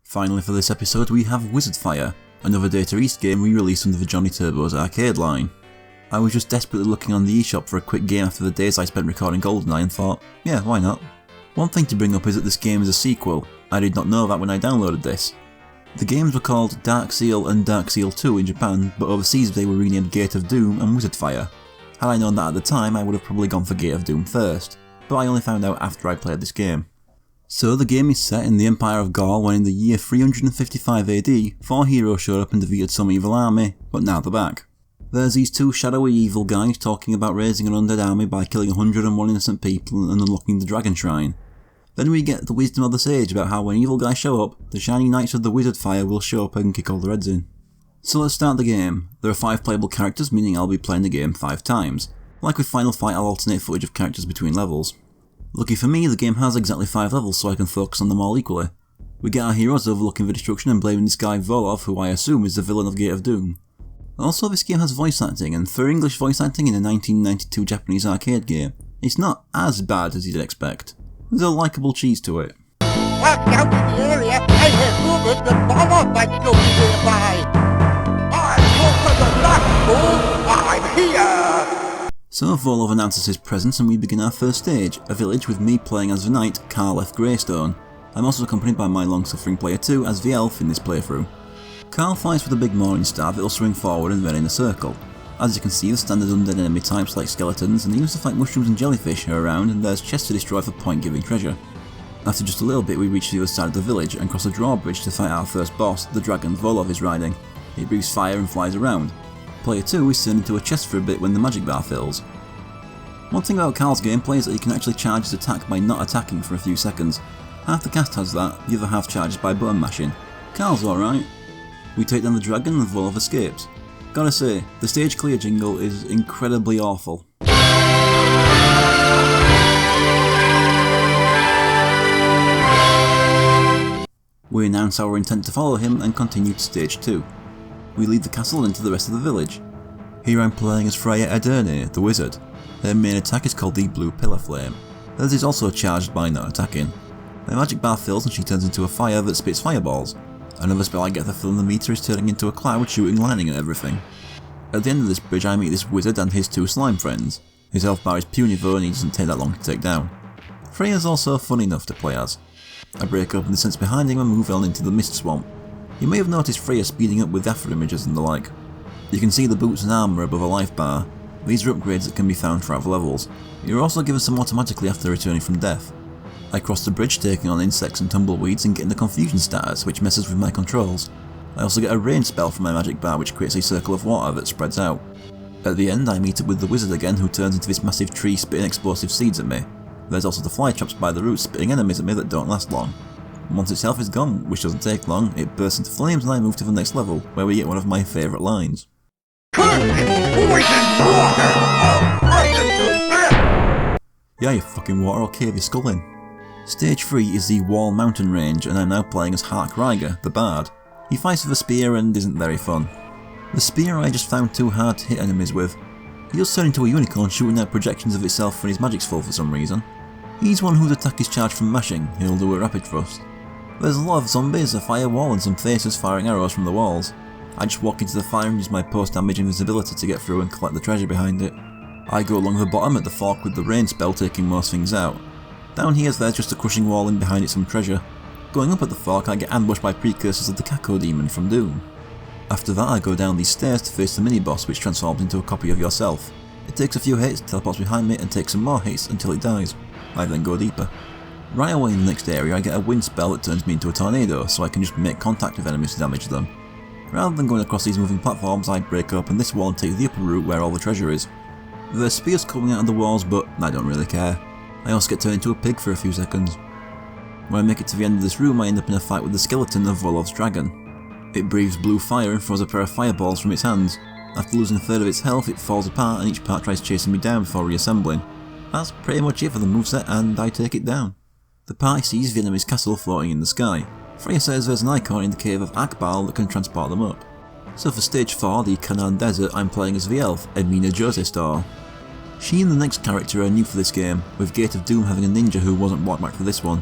Finally for this episode we have Wizard Fire, another Data East game re-released under the Johnny Turbo's arcade line. I was just desperately looking on the eShop for a quick game after the days I spent recording GoldenEye and thought, yeah, why not? One thing to bring up is that this game is a sequel. I did not know that when I downloaded this. The games were called Dark Seal and Dark Seal 2 in Japan, but overseas they were renamed Gate of Doom and Wizard Fire. Had I known that at the time, I would have probably gone for Gate of Doom first, but I only found out after I played this game. So the game is set in the Empire of Gaul when in the year 355 AD, 4 heroes showed up and defeated some evil army, but now they're back. There's these two shadowy evil guys talking about raising an undead army by killing 101 innocent people and unlocking the Dragon Shrine. Then we get the wisdom of the sage about how when evil guys show up, the Shining Knights of the Wizard Fire will show up and kick all their heads in. So let's start the game. There are 5 playable characters, meaning I'll be playing the game 5 times. Like with Final Fight, I'll alternate footage of characters between levels. Lucky for me, the game has exactly 5 levels so I can focus on them all equally. We get our heroes overlooking the destruction and blaming this guy Volov, who I assume is the villain of Gate of Doom. Also, this game has voice acting, and for English voice acting in a 1992 Japanese arcade game, it's not as bad as you'd expect. There's a likeable cheese to it. Walk out in the area, I hear rumors that Volov might still be nearby. I'm here! So Volov announces his presence and we begin our first stage, a village with me playing as the knight, Karl F. Greystone. I'm also accompanied by my long-suffering player 2 as the elf in this playthrough. Karl flies with a big morning star that'll swing forward and then in a circle. As you can see, the standard undead enemy types like skeletons and even stuff like mushrooms and jellyfish are around, and there's chests to destroy for point-giving treasure. After just a little bit we reach the other side of the village and cross a drawbridge to fight our first boss, the dragon Volov is riding. It breathes fire and flies around. Player 2 is turned into a chest for a bit when the magic bar fills. One thing about Karl's gameplay is that he can actually charge his attack by not attacking for a few seconds. Half the cast has that, the other half charges by button mashing. Karl's alright. We take down the dragon and Volov escapes. Gotta say, the stage clear jingle is incredibly awful. We announce our intent to follow him and continue to stage 2. We leave the castle and into the rest of the village. Here I'm playing as Freya Ederne, the wizard. Her main attack is called the Blue Pillar Flame. Hers is also charged by not attacking. Her magic bar fills and she turns into a fire that spits fireballs. Another spell I get to fill in the meter is turning into a cloud shooting lightning at everything. At the end of this bridge I meet this wizard and his 2 slime friends. His health bar is puny though and he doesn't take that long to take down. Freya's also fun enough to play as. I break open the sense behind him and move on into the mist swamp. You may have noticed Freya speeding up with after images and the like. You can see the boots and armour above a life bar. These are upgrades that can be found throughout the levels. You're also given some automatically after returning from death. I cross the bridge taking on insects and tumbleweeds and getting the confusion status which messes with my controls. I also get a rain spell from my magic bar which creates a circle of water that spreads out. At the end I meet up with the wizard again who turns into this massive tree spitting explosive seeds at me. There's also the fly traps by the roots spitting enemies at me that don't last long. Once its health is gone, which doesn't take long, it bursts into flames and I move to the next level, where we get one of my favourite lines. Yeah, you fucking water, I'll cave your skull in. Stage 3 is the Wall Mountain Range, and I'm now playing as Hark Ryger, the bard. He fights with a spear and isn't very fun. The spear I just found too hard to hit enemies with. He does turn into a unicorn shooting out projections of itself when his magic's full for some reason. He's one whose attack is charged from mashing, he'll do a rapid thrust. There's a lot of zombies, a firewall and some faces firing arrows from the walls. I just walk into the fire and use my post-damage invisibility to get through and collect the treasure behind it. I go along the bottom at the fork with the rain spell taking most things out. Down here there's just a crushing wall and behind it some treasure. Going up at the fork I get ambushed by precursors of the Kako demon from Doom. After that I go down these stairs to face the mini-boss which transforms into a copy of yourself. It takes a few hits, teleports behind me and takes some more hits until it dies. I then go deeper. Right away in the next area I get a wind spell that turns me into a tornado so I can just make contact with enemies to damage them. Rather than going across these moving platforms I break open this wall and take the upper route where all the treasure is. There's spears coming out of the walls but I don't really care. I also get turned into a pig for a few seconds. When I make it to the end of this room I end up in a fight with the skeleton of Volov's dragon. It breathes blue fire and throws a pair of fireballs from its hands. After losing a third of its health it falls apart and each part tries chasing me down before reassembling. That's pretty much it for the moveset and I take it down. The party sees the enemy's castle floating in the sky. Freya says there's an icon in the cave of Akbal that can transport them up. So for stage 4, the Canaan Desert, I'm playing as the elf, Edmina Josestar. She and the next character are new for this game, with Gate of Doom having a ninja who wasn't brought back for this one.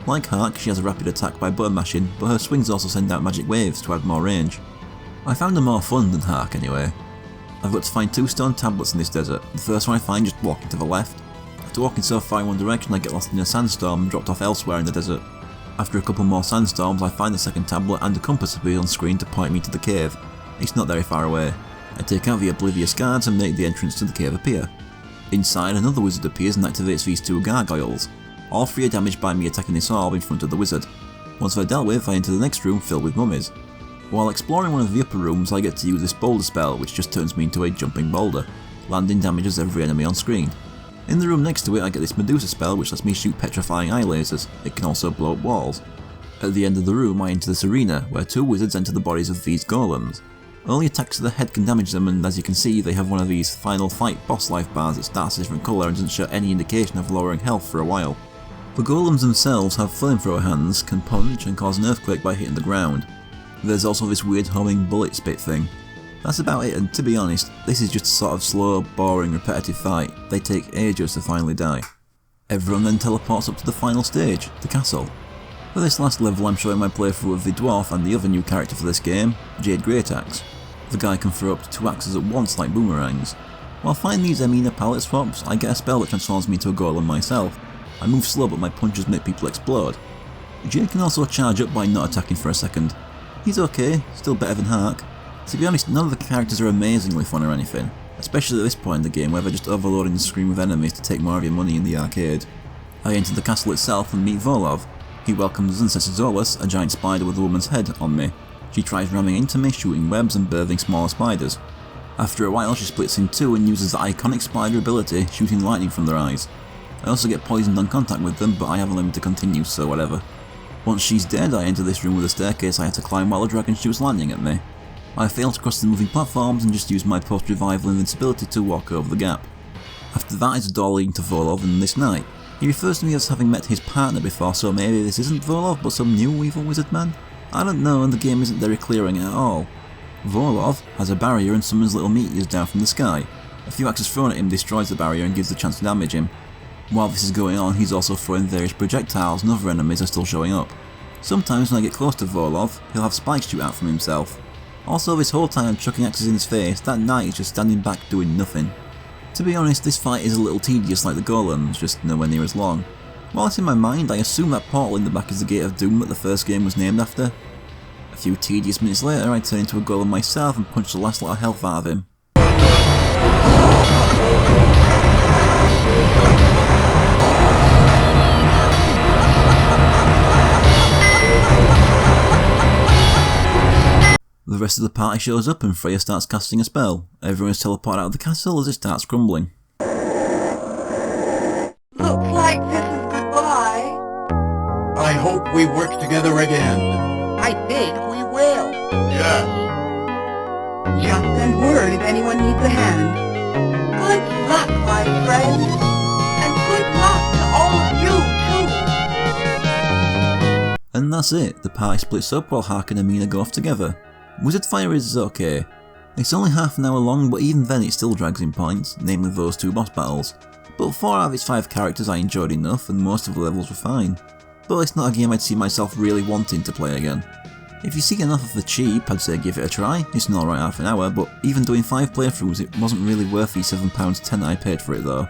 Like Hark, she has a rapid attack by button mashing, but her swings also send out magic waves to add more range. I found her more fun than Hark anyway. I've got to find 2 stone tablets in this desert. The first one I find just walking to the left. After walking so far in one direction I get lost in a sandstorm and dropped off elsewhere in the desert. After a couple more sandstorms I find the second tablet and a compass appears on screen to point me to the cave. It's not very far away. I take out the oblivious guards and make the entrance to the cave appear. Inside, another wizard appears and activates these 2 gargoyles. All 3 are damaged by me attacking this orb in front of the wizard. Once they're dealt with, I enter the next room filled with mummies. While exploring one of the upper rooms, I get to use this boulder spell, which just turns me into a jumping boulder. Landing damages every enemy on screen. In the room next to it, I get this Medusa spell, which lets me shoot petrifying eye lasers. It can also blow up walls. At the end of the room, I enter this arena, where 2 wizards enter the bodies of these golems. Only attacks to the head can damage them, and as you can see, they have one of these final fight boss life bars that starts a different colour and doesn't show any indication of lowering health for a while. The golems themselves have flamethrower hands, can punch and cause an earthquake by hitting the ground. There's also this weird homing bullet spit thing. That's about it, and to be honest, this is just a sort of slow, boring, repetitive fight. They take ages to finally die. Everyone then teleports up to the final stage, the castle. For this last level I'm showing my playthrough of the dwarf and the other new character for this game, Jade Greataxe. The guy can throw up to 2 axes at once like boomerangs. While finding these Amina palette swaps, I get a spell that transforms me into a golem myself. I move slow but my punches make people explode. Jade can also charge up by not attacking for a second. He's okay, still better than Hark. To be honest, none of the characters are amazingly fun or anything, especially at this point in the game where they're just overloading the screen with enemies to take more of your money in the arcade. I enter the castle itself and meet Volov. He welcomes us and sets Zolas, a giant spider with a woman's head, on me. She tries ramming into me, shooting webs and birthing smaller spiders. After a while she splits in 2 and uses the iconic spider ability, shooting lightning from their eyes. I also get poisoned on contact with them, but I have a limit to continue, so whatever. Once she's dead, I enter this room with a staircase I have to climb while a dragon shoots lightning at me. I fail to cross the moving platforms and just use my post-revival invincibility to walk over the gap. After that is a door leading to Volov and this knight. He refers to me as having met his partner before, so maybe this isn't Volov but some new evil wizard man? I don't know, and the game isn't very clear on it at all. Volov has a barrier and summons little meteors down from the sky. A few axes thrown at him destroys the barrier and gives the chance to damage him. While this is going on, he's also throwing various projectiles and other enemies are still showing up. Sometimes when I get close to Volov, he'll have spikes shoot out from himself. Also, this whole time I'm chucking axes in his face, that knight is just standing back doing nothing. To be honest, this fight is a little tedious like the golems, just nowhere near as long. While it's in my mind, I assume that portal in the back is the Gate of Doom that the first game was named after. A few tedious minutes later, I turn into a golem myself and punch the last lot of health out of him. The rest of the party shows up and Freya starts casting a spell. Everyone is teleported out of the castle as it starts crumbling. Looks like this is goodbye. I hope we work together again. I think we will. Yes. Just send word if anyone needs a hand. Good luck, my friend. And good luck to all of you, too. And that's it, the party splits up while Hark and Amina go off together. Wizard Fire is okay. It's only half an hour long, but even then it still drags in points, namely those 2 boss battles. But 4 out of its 5 characters I enjoyed enough, and most of the levels were fine. But it's not a game I'd see myself really wanting to play again. If you see enough of the cheap, I'd say give it a try. It's an alright half an hour, but even doing 5 playthroughs it wasn't really worth the £7.10 I paid for it though.